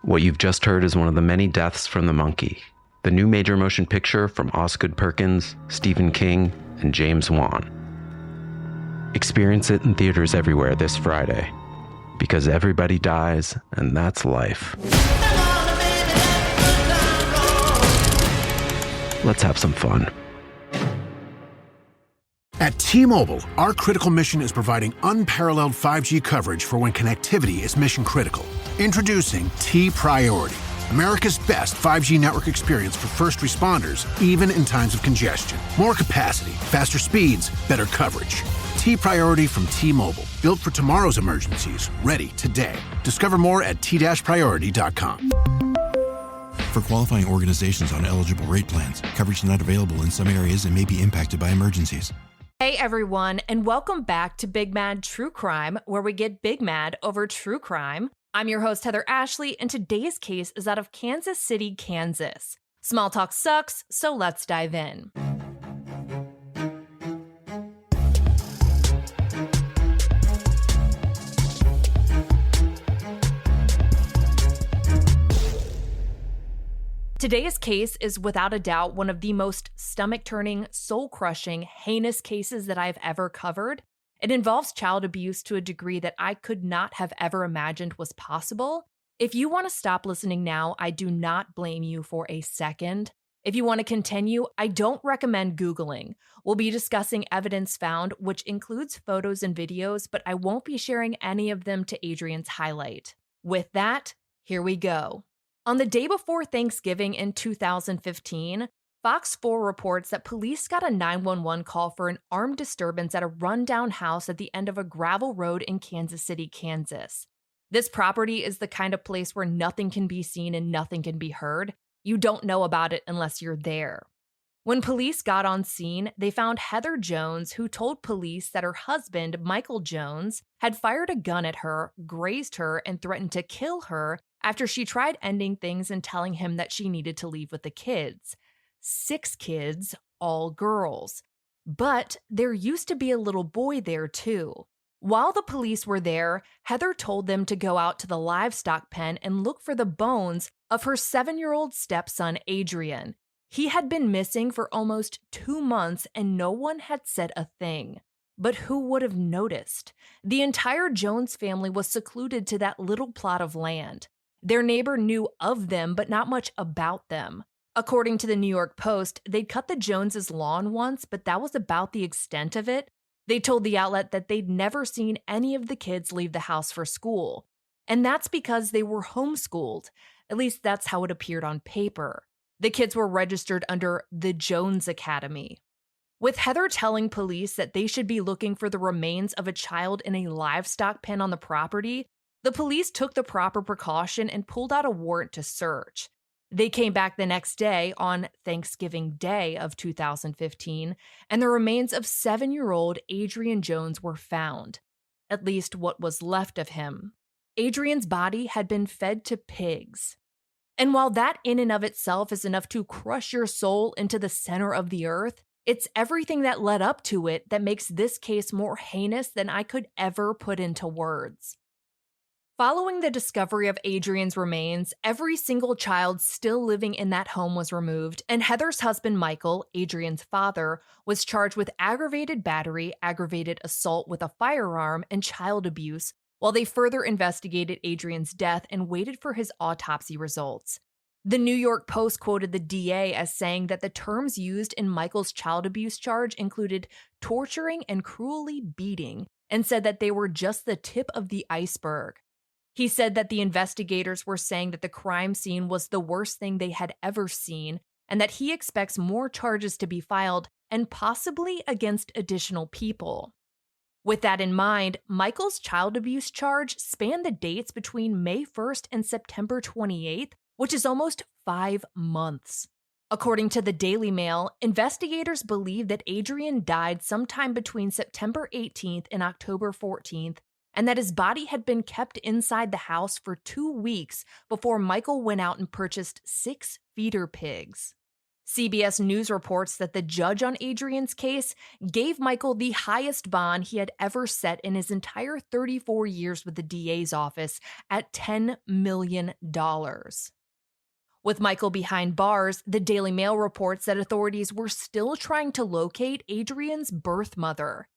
What you've just heard is one of the many deaths from the monkey, the new major motion picture from Osgood Perkins, Stephen King, and James Wan. Experience it in theaters everywhere this Friday, because everybody dies, and that's life. Let's have some fun. At T-Mobile, our critical mission is providing unparalleled 5G coverage for when connectivity is mission critical. Introducing T-Priority, America's best 5G network experience for first responders, even in times of congestion. More capacity, faster speeds, better coverage. T-Priority from T-Mobile, built for tomorrow's emergencies, ready today. Discover more at t-priority.com. For qualifying organizations on eligible rate plans, coverage not available in some areas and may be impacted by emergencies. Hey everyone, and welcome back to Big Mad True Crime, where we get big mad over true crime. I'm your host, Heather Ashley, and today's case is out of Kansas City, Kansas. Small talk sucks, so let's dive in. Today's case is without a doubt one of the most stomach-turning, soul-crushing, heinous cases that I've ever covered. It involves child abuse to a degree that I could not have ever imagined was possible. If you want to stop listening now, I do not blame you for a second. If you want to continue, I don't recommend Googling. We'll be discussing evidence found, which includes photos and videos, but I won't be sharing any of them to Adrian's highlight. With that, here we go. On the day before Thanksgiving in 2015, Fox 4 reports that police got a 911 call for an armed disturbance at a rundown house at the end of a gravel road in Kansas City, Kansas. This property is the kind of place where nothing can be seen and nothing can be heard. You don't know about it unless you're there. When police got on scene, they found Heather Jones, who told police that her husband, Michael Jones, had fired a gun at her, grazed her, and threatened to kill her after she tried ending things and telling him that she needed to leave with the kids. 6 kids, all girls. But there used to be a little boy there too. While the police were there, Heather told them to go out to the livestock pen and look for the bones of her 7-year-old stepson, Adrian. He had been missing for almost 2 months and no one had said a thing. But who would have noticed? The entire Jones family was secluded to that little plot of land. Their neighbor knew of them, but not much about them. According to the New York Post, they'd cut the Joneses' lawn once, but that was about the extent of it. They told the outlet that they'd never seen any of the kids leave the house for school. And that's because they were homeschooled. At least that's how it appeared on paper. The kids were registered under the Jones Academy. With Heather telling police that they should be looking for the remains of a child in a livestock pen on the property, the police took the proper precaution and pulled out a warrant to search. They came back the next day on Thanksgiving Day of 2015, and the remains of 7-year-old Adrian Jones were found. At least what was left of him. Adrian's body had been fed to pigs. And while that in and of itself is enough to crush your soul into the center of the earth, it's everything that led up to it that makes this case more heinous than I could ever put into words. Following the discovery of Adrian's remains, every single child still living in that home was removed, and Heather's husband Michael, Adrian's father, was charged with aggravated battery, aggravated assault with a firearm, and child abuse, while they further investigated Adrian's death and waited for his autopsy results. The New York Post quoted the DA as saying that the terms used in Michael's child abuse charge included torturing and cruelly beating, and said that they were just the tip of the iceberg. He said that the investigators were saying that the crime scene was the worst thing they had ever seen, and that he expects more charges to be filed, and possibly against additional people. With that in mind, Michael's child abuse charge spanned the dates between May 1st and September 28th, which is almost 5 months. According to the Daily Mail, investigators believe that Adrian died sometime between September 18th and October 14th, and that his body had been kept inside the house for 2 weeks before Michael went out and purchased 6 feeder pigs. CBS News reports that the judge on Adrian's case gave Michael the highest bond he had ever set in his entire 34 years with the DA's office at $10 million. With Michael behind bars, the Daily Mail reports that authorities were still trying to locate Adrian's birth mother.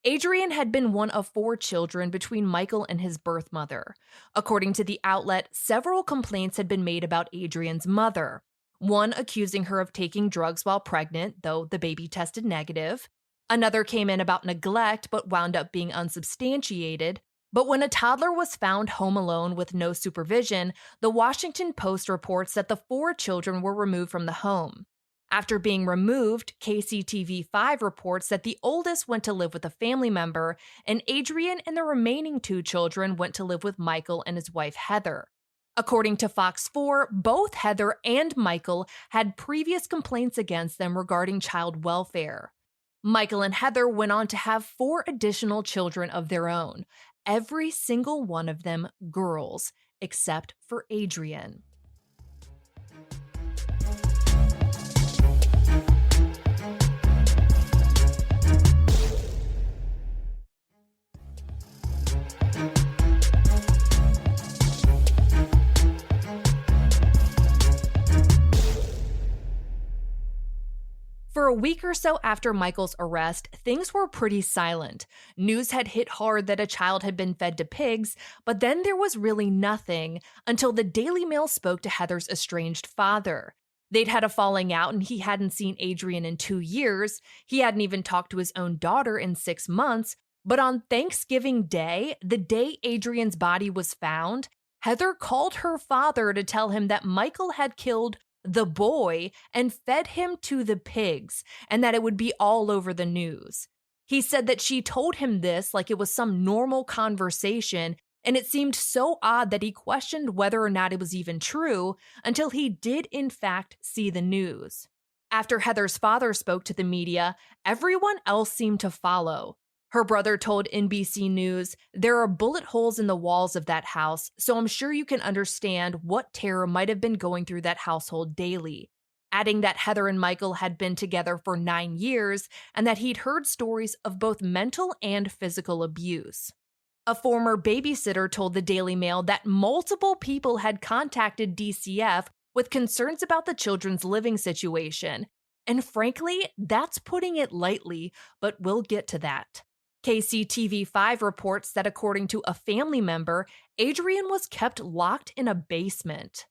Adrian had been one of 4 children between Michael and his birth mother. According to the outlet, several complaints had been made about Adrian's mother. One accusing her of taking drugs while pregnant, though the baby tested negative. Another came in about neglect, but wound up being unsubstantiated. But when a toddler was found home alone with no supervision, the Washington Post reports that the 4 children were removed from the home. After being removed, KCTV5 reports that the oldest went to live with a family member, and Adrian and the remaining 2 children went to live with Michael and his wife Heather. According to Fox 4, both Heather and Michael had previous complaints against them regarding child welfare. Michael and Heather went on to have 4 additional children of their own, every single one of them girls, except for Adrian. For a week or so after Michael's arrest, things were pretty silent. News had hit hard that a child had been fed to pigs, but then there was really nothing until the Daily Mail spoke to Heather's estranged father. They'd had a falling out and he hadn't seen Adrian in 2 years. He hadn't even talked to his own daughter in 6 months. But on Thanksgiving Day, the day Adrian's body was found, Heather called her father to tell him that Michael had killed the boy and fed him to the pigs, and that it would be all over the news. He said that she told him this like it was some normal conversation, and it seemed so odd that he questioned whether or not it was even true until he did in fact see the news. After Heather's father spoke to the media, everyone else seemed to follow. Her brother told NBC News, "There are bullet holes in the walls of that house, so I'm sure you can understand what terror might have been going through that household daily," adding that Heather and Michael had been together for 9 years and that he'd heard stories of both mental and physical abuse. A former babysitter told the Daily Mail that multiple people had contacted DCF with concerns about the children's living situation. And frankly, that's putting it lightly, but we'll get to that. KCTV5 reports that according to a family member, Adrian was kept locked in a basement.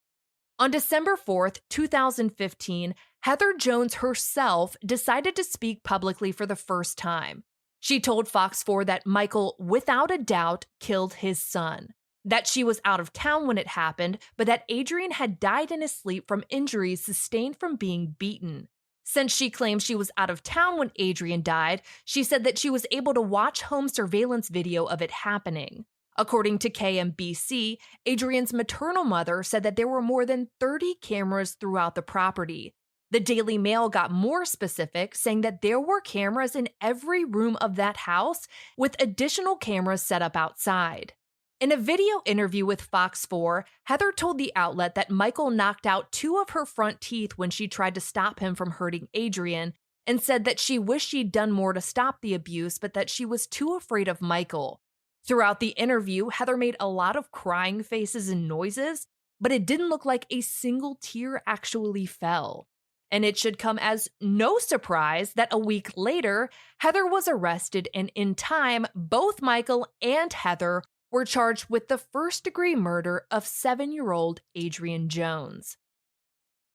On December 4th, 2015, Heather Jones herself decided to speak publicly for the first time. She told Fox 4 that Michael, without a doubt, killed his son, that she was out of town when it happened, but that Adrian had died in his sleep from injuries sustained from being beaten. Since she claims she was out of town when Adrian died, she said that she was able to watch home surveillance video of it happening. According to KMBC, Adrian's maternal mother said that there were more than 30 cameras throughout the property. The Daily Mail got more specific, saying that there were cameras in every room of that house, with additional cameras set up outside. In a video interview with Fox 4, Heather told the outlet that Michael knocked out 2 of her front teeth when she tried to stop him from hurting Adrian, and said that she wished she'd done more to stop the abuse, but that she was too afraid of Michael. Throughout the interview, Heather made a lot of crying faces and noises, but it didn't look like a single tear actually fell. And it should come as no surprise that a week later, Heather was arrested, and in time, both Michael and Heather were charged with the first-degree murder of 7-year-old Adrian Jones.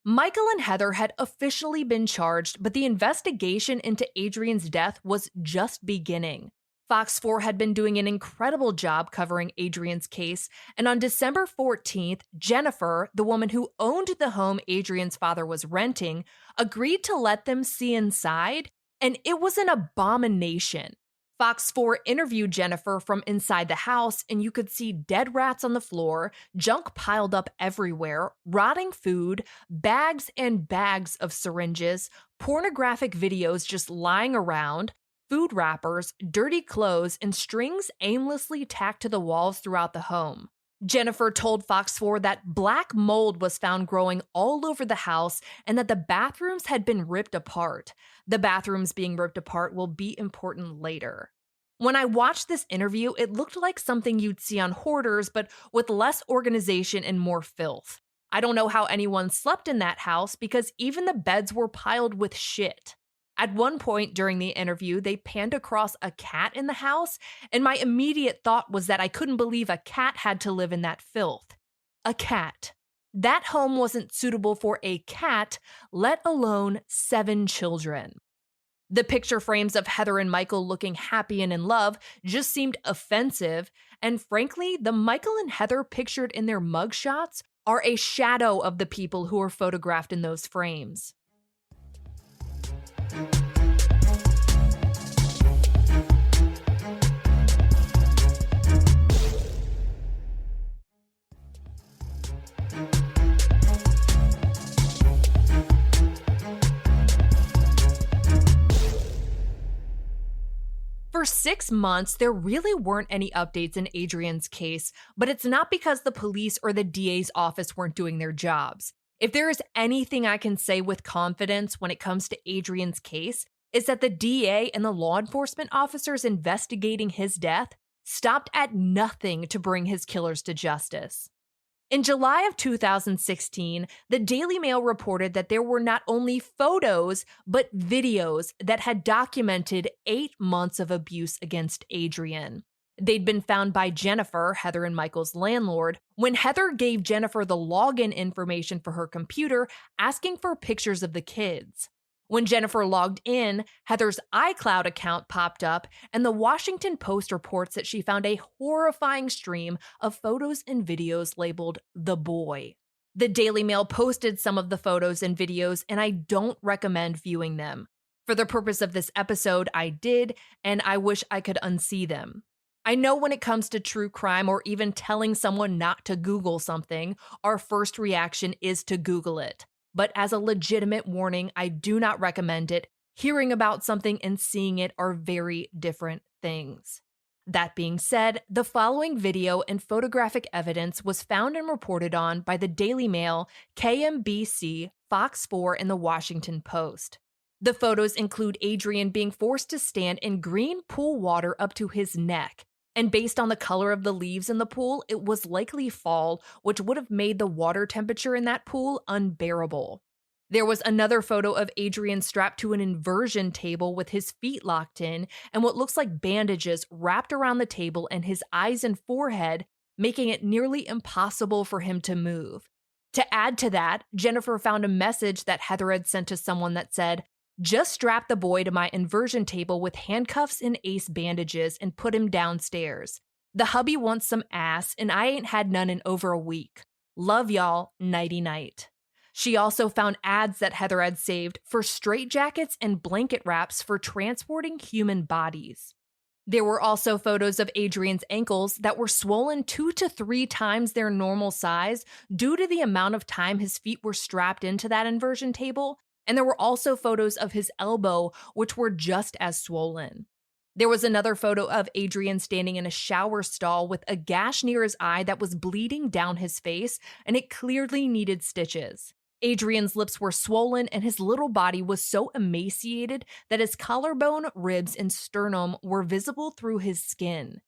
Michael and Heather had officially been charged, but the investigation into Adrian's death was just beginning. Fox 4 had been doing an incredible job covering Adrian's case, and on December 14th, Jennifer, the woman who owned the home Adrian's father was renting, agreed to let them see inside, and it was an abomination. Fox 4 interviewed Jennifer from inside the house, and you could see dead rats on the floor, junk piled up everywhere, rotting food, bags and bags of syringes, pornographic videos just lying around, food wrappers, dirty clothes, and strings aimlessly tacked to the walls throughout the home. Jennifer told Fox 4 that black mold was found growing all over the house and that the bathrooms had been ripped apart. The bathrooms being ripped apart will be important later. When I watched this interview, it looked like something you'd see on Hoarders, but with less organization and more filth. I don't know how anyone slept in that house because even the beds were piled with shit. At one point during the interview, they panned across a cat in the house, and my immediate thought was that I couldn't believe a cat had to live in that filth. A cat. That home wasn't suitable for a cat, let alone 7 children. The picture frames of Heather and Michael looking happy and in love just seemed offensive, and frankly, the Michael and Heather pictured in their mugshots are a shadow of the people who are photographed in those frames. For 6 months, there really weren't any updates in Adrian's case, but it's not because the police or the DA's office weren't doing their jobs. If there is anything I can say with confidence when it comes to Adrian's case, it's that the DA and the law enforcement officers investigating his death stopped at nothing to bring his killers to justice. In July of 2016, the Daily Mail reported that there were not only photos, but videos that had documented 8 months of abuse against Adrian. They'd been found by Jennifer, Heather and Michael's landlord, when Heather gave Jennifer the login information for her computer, asking for pictures of the kids. When Jennifer logged in, Heather's iCloud account popped up, and the Washington Post reports that she found a horrifying stream of photos and videos labeled "The Boy." The Daily Mail posted some of the photos and videos, and I don't recommend viewing them. For the purpose of this episode, I did, and I wish I could unsee them. I know when it comes to true crime or even telling someone not to Google something, our first reaction is to Google it. But as a legitimate warning, I do not recommend it. Hearing about something and seeing it are very different things. That being said, the following video and photographic evidence was found and reported on by the Daily Mail, KMBC, Fox 4, and the Washington Post. The photos include Adrian being forced to stand in green pool water up to his neck. And based on the color of the leaves in the pool, it was likely fall, which would have made the water temperature in that pool unbearable. There was another photo of Adrian strapped to an inversion table with his feet locked in and what looks like bandages wrapped around the table and his eyes and forehead, making it nearly impossible for him to move. To add to that, Jennifer found a message that Heather had sent to someone that said, "Just strap the boy to my inversion table with handcuffs and ace bandages and put him downstairs. The hubby wants some ass and I ain't had none in over a week. Love y'all, nighty-night." She also found ads that Heather had saved for straitjackets and blanket wraps for transporting human bodies. There were also photos of Adrian's ankles that were swollen 2 to 3 times their normal size due to the amount of time his feet were strapped into that inversion table. And there were also photos of his elbow, which were just as swollen. There was another photo of Adrian standing in a shower stall with a gash near his eye that was bleeding down his face, and it clearly needed stitches. Adrian's lips were swollen, and his little body was so emaciated that his collarbone, ribs, and sternum were visible through his skin.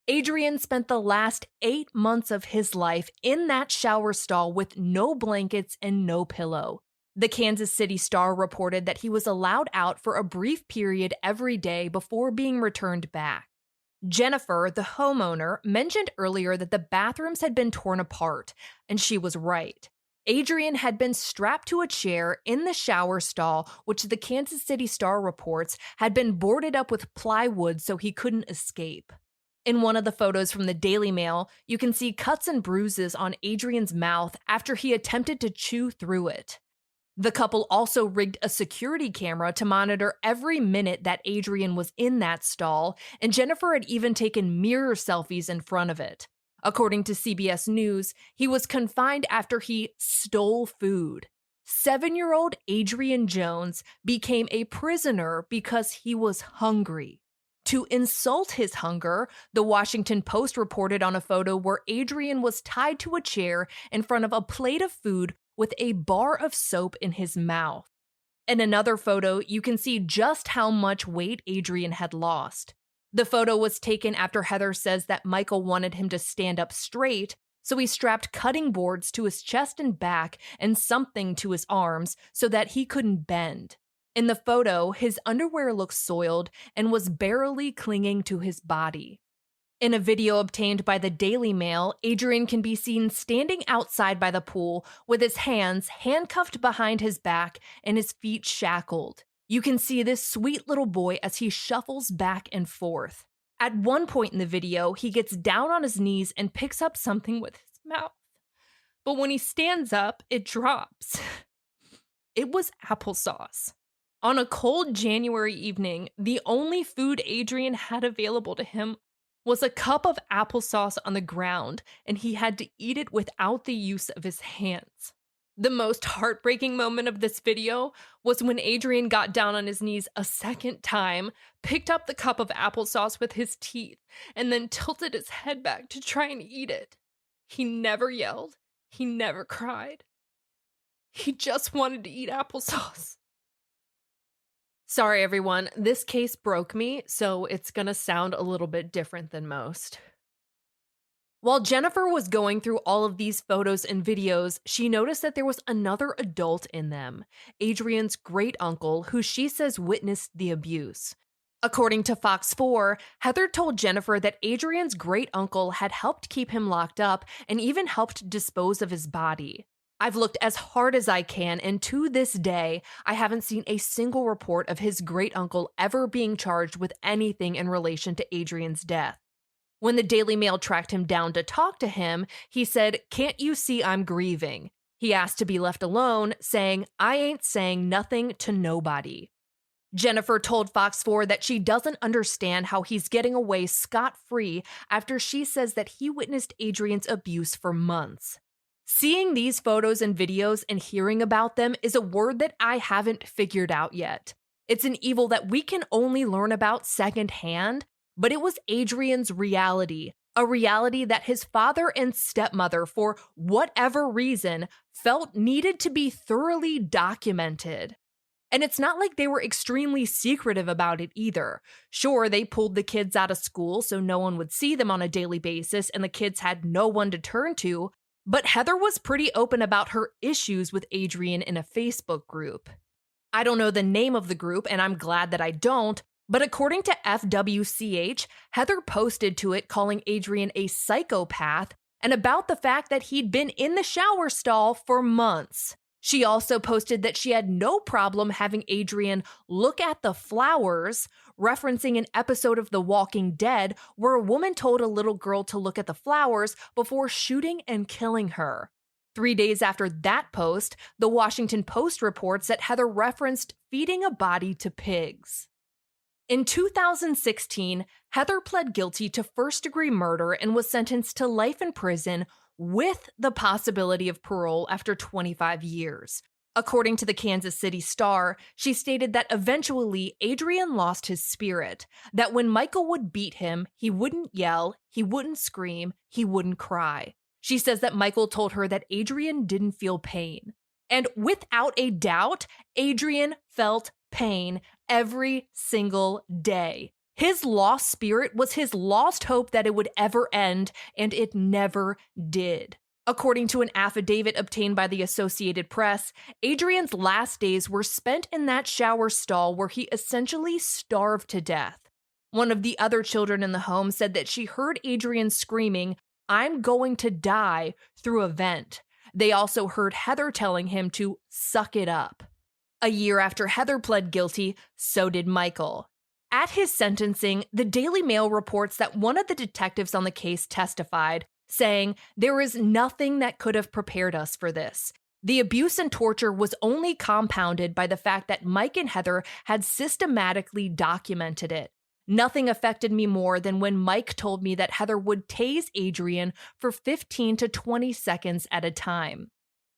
Adrian spent the last 8 months of his life in that shower stall with no blankets and no pillow. The Kansas City Star reported that he was allowed out for a brief period every day before being returned back. Jennifer, the homeowner, mentioned earlier that the bathrooms had been torn apart, and she was right. Adrian had been strapped to a chair in the shower stall, which the Kansas City Star reports had been boarded up with plywood so he couldn't escape. In one of the photos from the Daily Mail, you can see cuts and bruises on Adrian's mouth after he attempted to chew through it. The couple also rigged a security camera to monitor every minute that Adrian was in that stall, and Jennifer had even taken mirror selfies in front of it. According to CBS News, he was confined after he stole food. 7-year-old Adrian Jones became a prisoner because he was hungry. To insult his hunger, the Washington Post reported on a photo where Adrian was tied to a chair in front of a plate of food with a bar of soap in his mouth. In another photo, you can see just how much weight Adrian had lost. The photo was taken after Heather says that Michael wanted him to stand up straight, so he strapped cutting boards to his chest and back and something to his arms so that he couldn't bend. In the photo, his underwear looked soiled and was barely clinging to his body. In a video obtained by the Daily Mail, Adrian can be seen standing outside by the pool with his hands handcuffed behind his back and his feet shackled. You can see this sweet little boy as he shuffles back and forth. At one point in the video, he gets down on his knees and picks up something with his mouth. But when he stands up, it drops. It was applesauce. On a cold January evening, the only food Adrian had available to him was a cup of applesauce on the ground, and he had to eat it without the use of his hands. The most heartbreaking moment of this video was when Adrian got down on his knees a second time, picked up the cup of applesauce with his teeth, and then tilted his head back to try and eat it. He never yelled. He never cried. He just wanted to eat applesauce. Sorry, everyone. This case broke me, so it's gonna sound a little bit different than most. While Jennifer was going through all of these photos and videos, she noticed that there was another adult in them, Adrian's great uncle, who she says witnessed the abuse. According to Fox 4, Heather told Jennifer that Adrian's great uncle had helped keep him locked up and even helped dispose of his body. I've looked as hard as I can, and to this day, I haven't seen a single report of his great uncle ever being charged with anything in relation to Adrian's death. When the Daily Mail tracked him down to talk to him, he said, "Can't you see I'm grieving?" He asked to be left alone, saying, "I ain't saying nothing to nobody." Jennifer told Fox 4 that she doesn't understand how he's getting away scot-free after she says that he witnessed Adrian's abuse for months. Seeing these photos and videos and hearing about them is a word that I haven't figured out yet. It's an evil that we can only learn about secondhand, but it was Adrian's reality, a reality that his father and stepmother, for whatever reason, felt needed to be thoroughly documented. And it's not like they were extremely secretive about it either. Sure, they pulled the kids out of school so no one would see them on a daily basis and the kids had no one to turn to, but Heather was pretty open about her issues with Adrian in a Facebook group. I don't know the name of the group, and I'm glad that I don't, but according to FWCH, Heather posted to it calling Adrian a psychopath and about the fact that he'd been in the shower stall for months. She also posted that she had no problem having Adrian look at the flowers, referencing an episode of The Walking Dead where a woman told a little girl to look at the flowers before shooting and killing her. 3 days after that post, the Washington Post reports that Heather referenced feeding a body to pigs. In 2016, Heather pled guilty to first-degree murder and was sentenced to life in prison with the possibility of parole after 25 years. According to the Kansas City Star, she stated that eventually Adrian lost his spirit, that when Michael would beat him, he wouldn't yell, he wouldn't scream, he wouldn't cry. She says that Michael told her that Adrian didn't feel pain. And without a doubt, Adrian felt pain every single day. His lost spirit was his lost hope that it would ever end, and it never did. According to an affidavit obtained by the Associated Press, Adrian's last days were spent in that shower stall where he essentially starved to death. One of the other children in the home said that she heard Adrian screaming, "I'm going to die," through a vent. They also heard Heather telling him to suck it up. A year after Heather pled guilty, so did Michael. At his sentencing, the Daily Mail reports that one of the detectives on the case testified, saying, "There is nothing that could have prepared us for this. The abuse and torture was only compounded by the fact that Mike and Heather had systematically documented it. Nothing affected me more than when Mike told me that Heather would tase Adrian for 15 to 20 seconds at a time."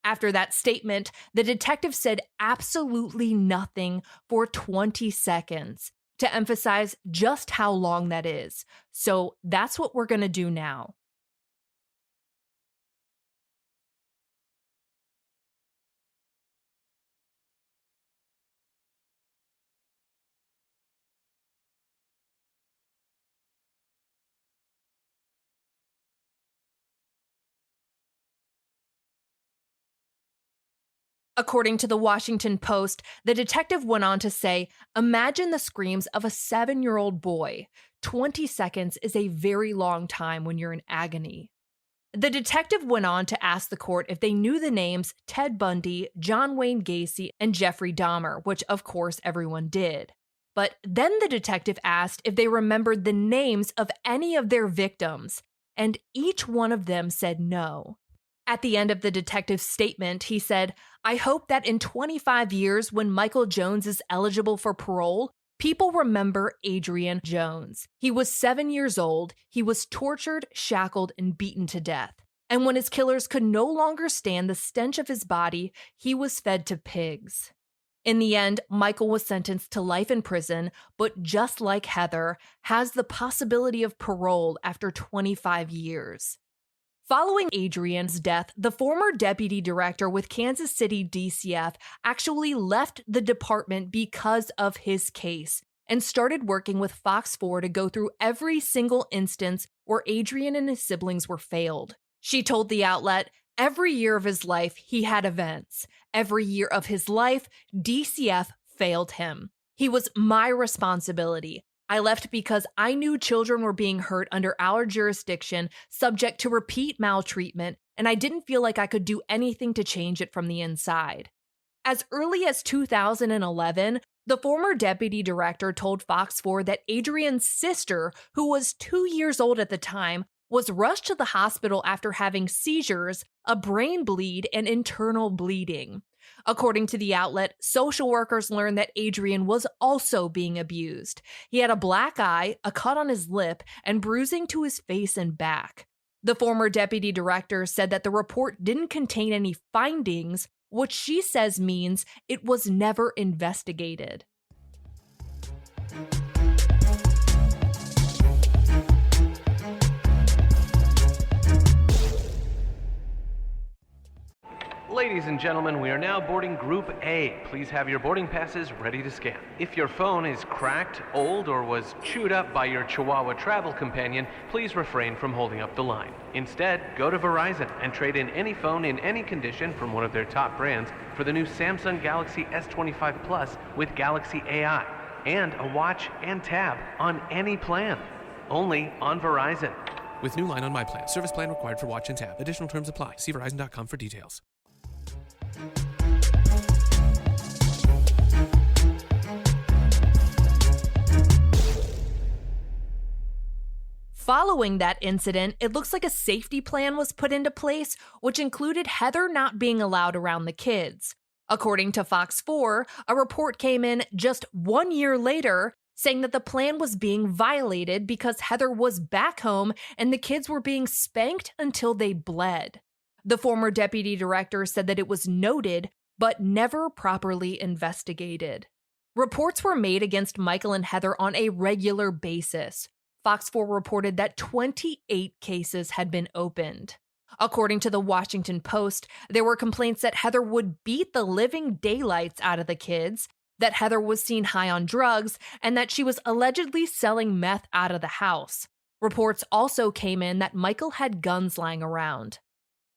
After that statement, the detective said absolutely nothing for 20 seconds. to emphasize just how long that is. So that's what we're going to do now. According to the Washington Post, the detective went on to say, imagine the screams of a 7-year-old boy. 20 seconds is a very long time when you're in agony. The detective went on to ask the court if they knew the names Ted Bundy, John Wayne Gacy, and Jeffrey Dahmer, which of course everyone did. But then the detective asked if they remembered the names of any of their victims, and each one of them said no. At the end of the detective's statement, he said, I hope that in 25 years, when Michael Jones is eligible for parole, people remember Adrian Jones. He was 7 years old. He was tortured, shackled, and beaten to death. And when his killers could no longer stand the stench of his body, he was fed to pigs. In the end, Michael was sentenced to life in prison, but just like Heather, has the possibility of parole after 25 years. Following Adrian's death, the former deputy director with Kansas City DCF actually left the department because of his case and started working with Fox 4 to go through every single instance where Adrian and his siblings were failed. She told the outlet, every year of his life, he had events. Every year of his life, DCF failed him. He was my responsibility. I left because I knew children were being hurt under our jurisdiction, subject to repeat maltreatment, and I didn't feel like I could do anything to change it from the inside. As early as 2011, the former deputy director told Fox 4 that Adrian's sister, who was 2 years old at the time, was rushed to the hospital after having seizures, a brain bleed, and internal bleeding. According to the outlet, social workers learned that Adrian was also being abused. He had a black eye, a cut on his lip, and bruising to his face and back. The former deputy director said that the report didn't contain any findings, which she says means it was never investigated. Ladies and gentlemen, we are now boarding Group A. Please have your boarding passes ready to scan. If your phone is cracked, old, or was chewed up by your Chihuahua travel companion, please refrain from holding up the line. Instead, go to Verizon and trade in any phone in any condition from one of their top brands for the new Samsung Galaxy S25 Plus with Galaxy AI and a watch and tab on any plan. Only on Verizon. With new line on my plan. Service plan required for watch and tab. Additional terms apply. See Verizon.com for details. Following that incident, it looks like a safety plan was put into place, which included Heather not being allowed around the kids. According to Fox 4, a report came in just 1 year later saying that the plan was being violated because Heather was back home and the kids were being spanked until they bled. The former deputy director said that it was noted, but never properly investigated. Reports were made against Michael and Heather on a regular basis. Fox 4 reported that 28 cases had been opened. According to the Washington Post, there were complaints that Heather would beat the living daylights out of the kids, that Heather was seen high on drugs, and that she was allegedly selling meth out of the house. Reports also came in that Michael had guns lying around.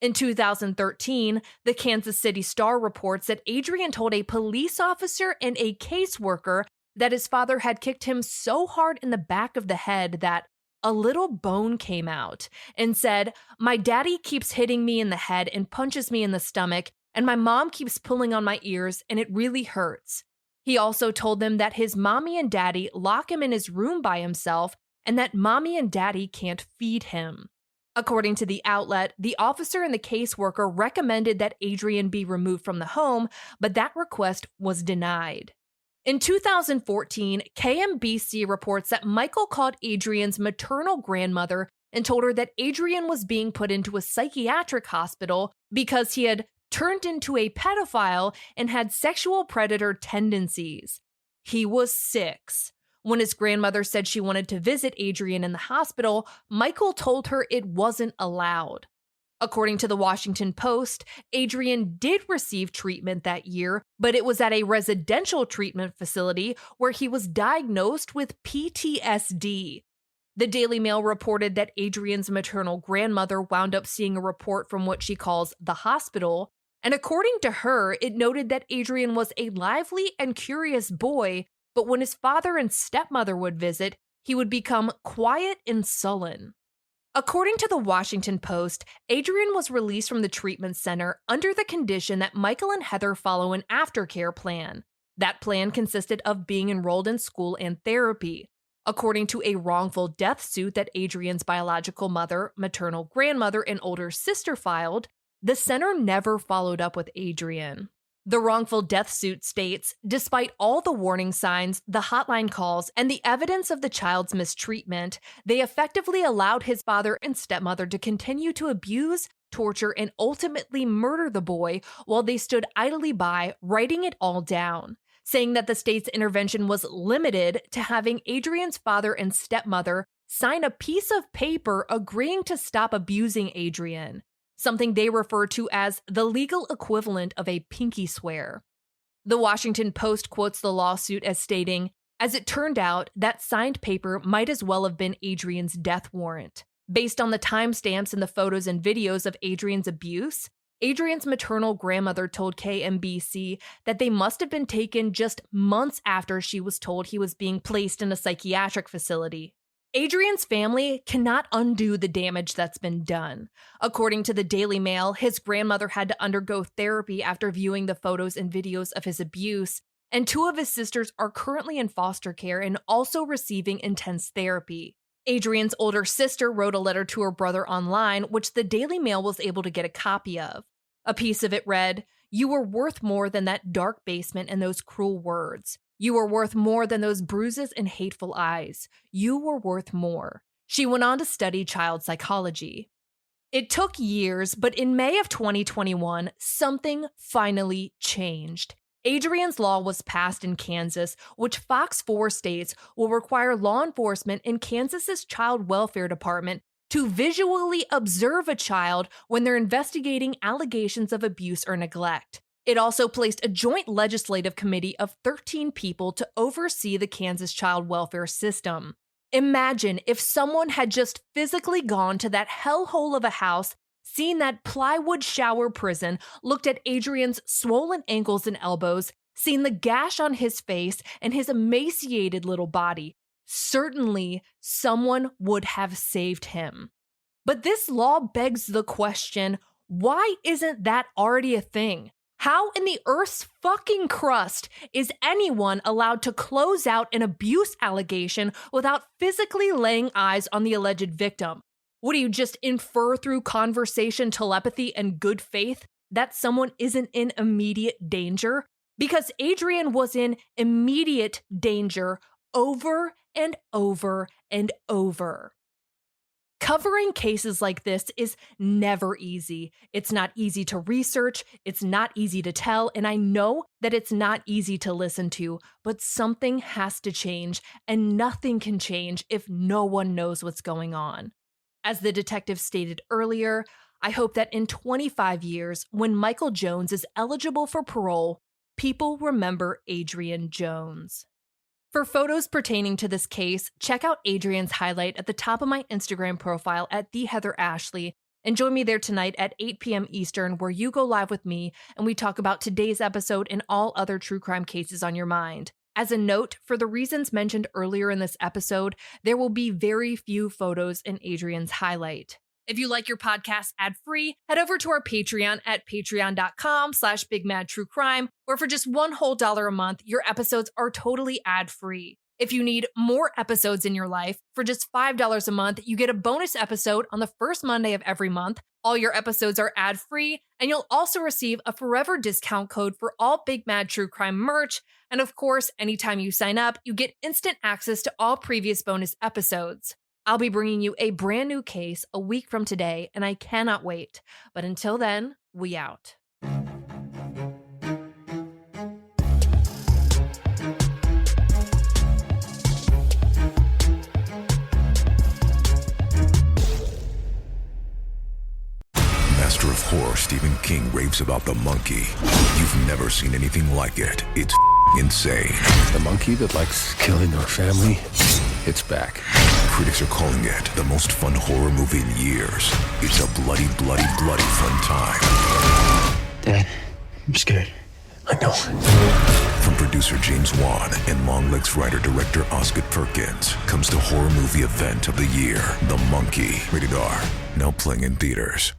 In 2013, the Kansas City Star reports that Adrian told a police officer and a caseworker that his father had kicked him so hard in the back of the head that a little bone came out, and said, "My daddy keeps hitting me in the head and punches me in the stomach, and my mom keeps pulling on my ears, and it really hurts." He also told them that his mommy and daddy lock him in his room by himself, and that mommy and daddy can't feed him. According to the outlet, the officer and the caseworker recommended that Adrian be removed from the home, but that request was denied. In 2014, KMBC reports that Michael called Adrian's maternal grandmother and told her that Adrian was being put into a psychiatric hospital because he had turned into a pedophile and had sexual predator tendencies. He was 6. When his grandmother said she wanted to visit Adrian in the hospital, Michael told her it wasn't allowed. According to the Washington Post, Adrian did receive treatment that year, but it was at a residential treatment facility where he was diagnosed with PTSD. The Daily Mail reported that Adrian's maternal grandmother wound up seeing a report from what she calls the hospital, and according to her, it noted that Adrian was a lively and curious boy, but when his father and stepmother would visit, he would become quiet and sullen. According to the Washington Post, Adrian was released from the treatment center under the condition that Michael and Heather follow an aftercare plan. That plan consisted of being enrolled in school and therapy. According to a wrongful death suit that Adrian's biological mother, maternal grandmother, and older sister filed, the center never followed up with Adrian. The wrongful death suit states, despite all the warning signs, the hotline calls, and the evidence of the child's mistreatment, they effectively allowed his father and stepmother to continue to abuse, torture, and ultimately murder the boy while they stood idly by, writing it all down, saying that the state's intervention was limited to having Adrian's father and stepmother sign a piece of paper agreeing to stop abusing Adrian, something they refer to as the legal equivalent of a pinky swear. The Washington Post quotes the lawsuit as stating, "As it turned out, that signed paper might as well have been Adrian's death warrant. Based on the timestamps in the photos and videos of Adrian's abuse, Adrian's maternal grandmother told KMBC that they must have been taken just months after she was told he was being placed in a psychiatric facility. Adrian's family cannot undo the damage that's been done. According to the Daily Mail, his grandmother had to undergo therapy after viewing the photos and videos of his abuse, and 2 of his sisters are currently in foster care and also receiving intense therapy. Adrian's older sister wrote a letter to her brother online, which the Daily Mail was able to get a copy of. A piece of it read, "You were worth more than that dark basement and those cruel words. You were worth more than those bruises and hateful eyes. You were worth more." She went on to study child psychology. It took years, but in May of 2021, something finally changed. Adrian's Law was passed in Kansas, which Fox 4 states will require law enforcement in Kansas's Child Welfare Department to visually observe a child when they're investigating allegations of abuse or neglect. It also placed a joint legislative committee of 13 people to oversee the Kansas child welfare system. Imagine if someone had just physically gone to that hellhole of a house, seen that plywood shower prison, looked at Adrian's swollen ankles and elbows, seen the gash on his face and his emaciated little body. Certainly, someone would have saved him. But this law begs the question, why isn't that already a thing? How in the earth's fucking crust is anyone allowed to close out an abuse allegation without physically laying eyes on the alleged victim? What do you just infer through conversation, telepathy, and good faith that someone isn't in immediate danger? Because Adrian was in immediate danger over and over and over. Covering cases like this is never easy. It's not easy to research, it's not easy to tell, and I know that it's not easy to listen to, but something has to change, and nothing can change if no one knows what's going on. As the detective stated earlier, I hope that in 25 years, when Michael Jones is eligible for parole, people remember Adrian Jones. For photos pertaining to this case, check out Adrian's highlight at the top of my Instagram profile at @TheHeatherAshley, and join me there tonight at 8 p.m. Eastern, where you go live with me and we talk about today's episode and all other true crime cases on your mind. As a note, for the reasons mentioned earlier in this episode, there will be very few photos in Adrian's highlight. If you like your podcast ad-free, head over to our Patreon at patreon.com/BigMadTrueCrime, where for just $1 whole a month, your episodes are totally ad-free. If you need more episodes in your life, for just $5 a month, you get a bonus episode on the first Monday of every month. All your episodes are ad-free, and you'll also receive a forever discount code for all Big Mad True Crime merch. And of course, anytime you sign up, you get instant access to all previous bonus episodes. I'll be bringing you a brand new case a week from today, and I cannot wait. But until then, we out. King raves about the monkey. You've never seen anything like it. It's insane. The monkey that likes killing our family, it's back. Critics are calling it the most fun horror movie in years. It's a bloody, bloody, bloody fun time. Dad, I'm scared. I know. From producer James Wan and Longlegs writer-director Osgood Perkins comes the horror movie event of the year, The Monkey. Rated R. Now playing in theaters.